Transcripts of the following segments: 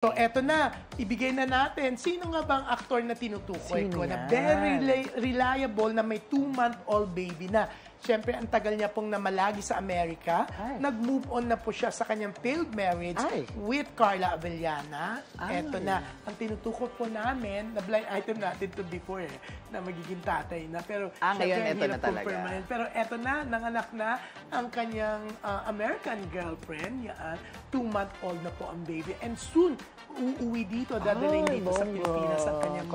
So, eto na. Ibigay na natin. Sino nga bang aktor na tinutukoy ko? Na yan? very reliable na may 2-month-old baby na. Siyempre, ang tagal niya pong namalagi sa Amerika. Nag-move on na po siya sa kanyang failed marriage with Carla Abellana. Eto na. Ang tinutukoy po namin, na blind item natin to before na magiging tatay na. Pero, ngayon, eto na talaga. Pero eto na, nanganak na ang kanyang American girlfriend. Yan, 2-month-old na po ang baby. And soon, uuwi dito, dadalhin dito sa Pilipinas ang kanyang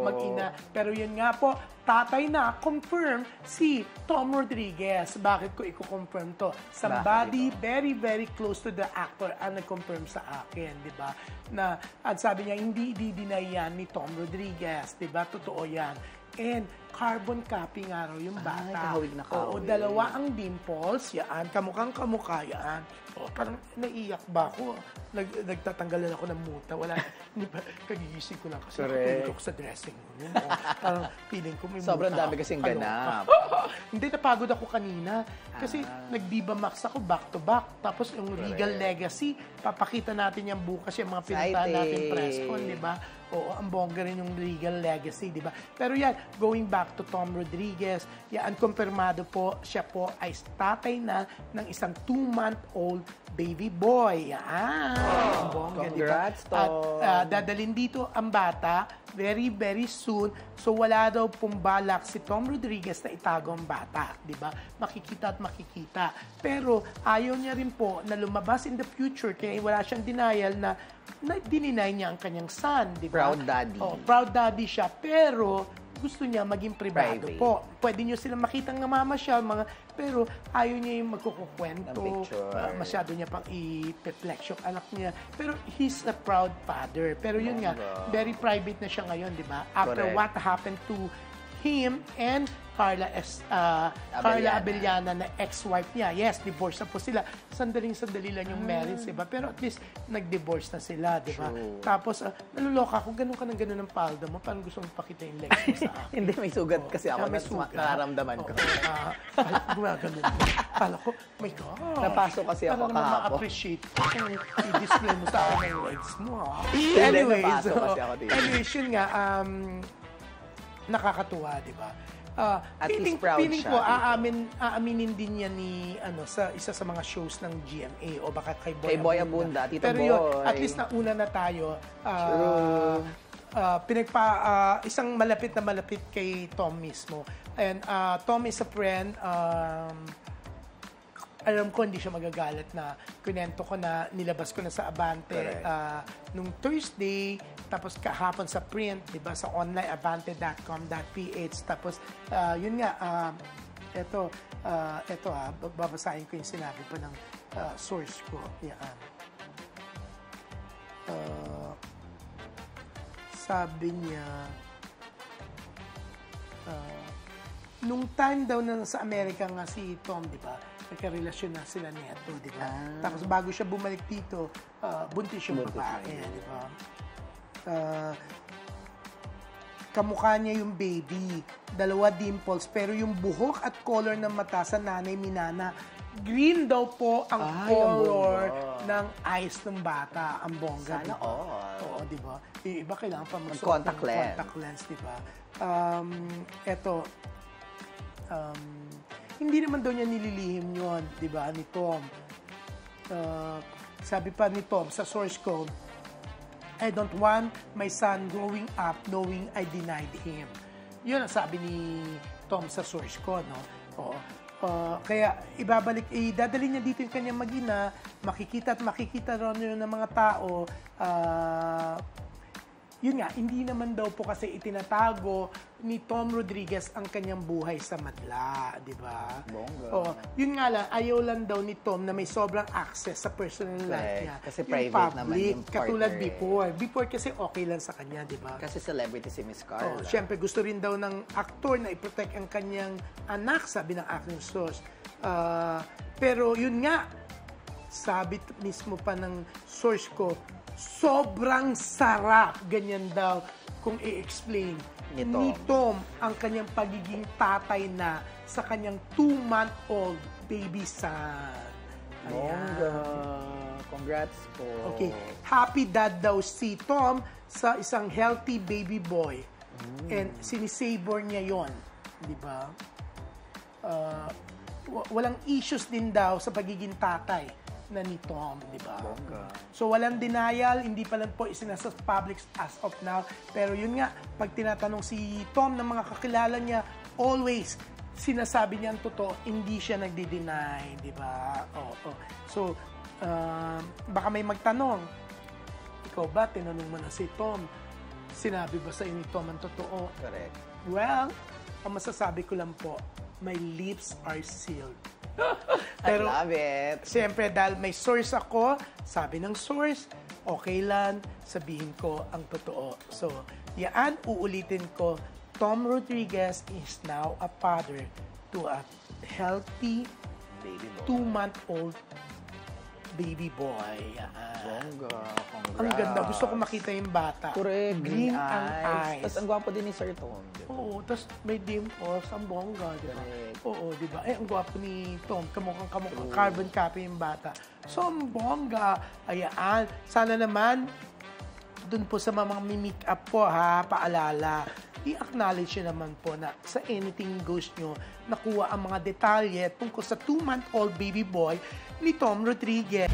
mag-ina. Pero yun nga po, tatay na, confirm si Tom Rodriguez. Bakit ko i-confirm to? Somebody very, very close to the actor ang nag-confirm sa akin, di ba? Na, at sabi niya, hindi i-deny yan ni Tom Rodriguez, di ba? Totoo yan. And carbon copy nga raw yung bata. Kahawig na kahawig. Oo, dalawa ang dimples, yan. Kamukhang kamukha yan. O, parang naiyak ba ako? Nagtatanggalan ako ng muta. Wala, hindi ba, kagigising ko lang kasi nakatulog ako sa dressing room. O, parang feeling ko may sobrang muta. dami kasing ganap. Hindi, napagod ako kanina. Kasi nag-Viva Max ako back to back. Tapos yung Regal Legacy, papakita natin yan bukas yung mga pinuntahan natin press con, di ba? Oo, ang bongga rin yung Regal Legacy, di ba? Pero yan, going back to Tom Rodriguez, yan, kumpirmado po, siya po ay tatay na ng isang 2-month-old baby boy. Yan. Ang bongga, Congrats, diba? At dadalhin dito ang bata very, very soon. So, wala daw pong balak si Tom Rodriguez na itago ang bata, di ba? Makikita at makikita. Pero, ayaw niya rin po na lumabas in the future, kaya wala siyang denial na dininay niya ang kanyang son, di ba? Proud daddy. Oh, proud daddy siya, pero gusto niya maging privado po. Pwede niyo silang makitang namamasyal, pero ayaw niya yung magkukukwento. Masyado niya pang i-flex yung anak niya. Pero he's a proud father. Pero yun nga, very private na siya ngayon, di ba? After what happened to him and Carla Abellana na ex-wife niya. Yes, divorce na po sila. Sandaling-sandali lang yung marriage, diba? Pero at least, nag-divorce na sila, diba? Tapos, naluloka ako, ganun ka ng ganun ng palda mo. Parang gusto mong pakita yung legs mo sa akin. Hindi, may sugat kasi ako. Nararamdaman ko. Gumaganon. Kala ko, my God. Napasok kasi ako kahapon. Para ma-appreciate kung i-display mo sa akin yung legs mo. Anyways, yun nga, nakakatuwa, di ba? At least proud feeling siya. Ko, aaminin din niya ni, sa isa sa mga shows ng GMA o baka kay Boy Abunda. Tito Pero Boy. yun, at least nauna na tayo. Isang malapit na malapit kay Tom mismo. And Tom is a friend. Alam ko hindi siya magagalit na kunento ko na nilabas ko na sa Abante nung Thursday, tapos kahapon sa print, di ba, sa online abante.com.ph. Tapos, yun nga, eto babasahin ko yung sinabi pa ng source ko. Yan. Sabi niya, nung time daw na sa Amerika nga si Tom, di ba, nagkarelasyon na sila neto, di ba? Tapos bago siya bumalik dito, buntis yung babae, di ba? Kamukha niya yung baby, 2 dimples, pero yung buhok at color ng mata sa nanay Minana, green daw po ang color ng eyes ng bata, ang bongga. Sana Oo, di ba? Iba kailangan pa mag-contact lens. Contact lens, di ba? Hindi naman daw niya nililihim yun, di ba, ni Tom. Sabi pa ni Tom, sa source ko, I don't want my son growing up knowing I denied him. Yun ang sabi ni Tom sa source ko, no? Oo. Kaya dadali niya dito yung kanyang mag-ina, makikita ron yun ng mga tao. Yun nga, hindi naman daw po kasi itinatago ni Tom Rodriguez ang kanyang buhay sa madla, di ba? Yun nga lang, ayaw lang daw ni Tom na may sobrang access sa personal life niya. Kasi private naman yung partner. Katulad before. Before kasi okay lang sa kanya, di ba? Kasi celebrity si Miss Carla. Siyempre, gusto rin daw ng aktor na i-protect ang kanyang anak, sabi ng aking source. Pero yun nga, sabi mismo pa ng source ko, sobrang sarap, ganyan daw, kung i-explain ni Tom ang kanyang pagiging tatay na sa kanyang 2-month-old baby son. Bongga. Congrats po. Okay. Happy dad daw si Tom sa isang healthy baby boy. And sinisabor niya yon, di ba? Walang issues din daw sa pagiging tatay na ni Tom, di ba? So walang denial, hindi pa lang po isinasa public as of now. Pero yun nga, pag tinatanong si Tom ng mga kakilala niya, always sinasabi niya ang totoo, hindi siya nagdi-deny, di ba? Oo. So, baka may magtanong, ikaw ba, tinanong mo na si Tom, sinabi ba sa ni Tom ang totoo? Correct. Well, ang masasabi ko lang po, my lips are sealed. Pero, I love it. Siyempre, dahil may source ako, sabi ng source, okay lang, sabihin ko ang totoo. So, yan, uulitin ko, Tom Rodriguez is now a father to a healthy Baby boy. 2-month-old baby boy. Bongga, congrats. Ang ganda. Gusto ko makita yung bata. Correct. Green ang eyes. Tapos ang gwapo din ni Sir Tom. Diba? Oo, tapos may dimples, ang bongga, di ba? Correct. Oo, di ba? Ang gwapo ni Tom, kamukhang carbon copy yung bata. So, ang bongga, ayan. Sana naman, dun po sa mga meet up po, ha, paalala, i-acknowledge nyo naman po na sa Anything Goes nyo, nakuha ang mga detalye tungkol sa 2-month-old baby boy ni Tom Rodriguez.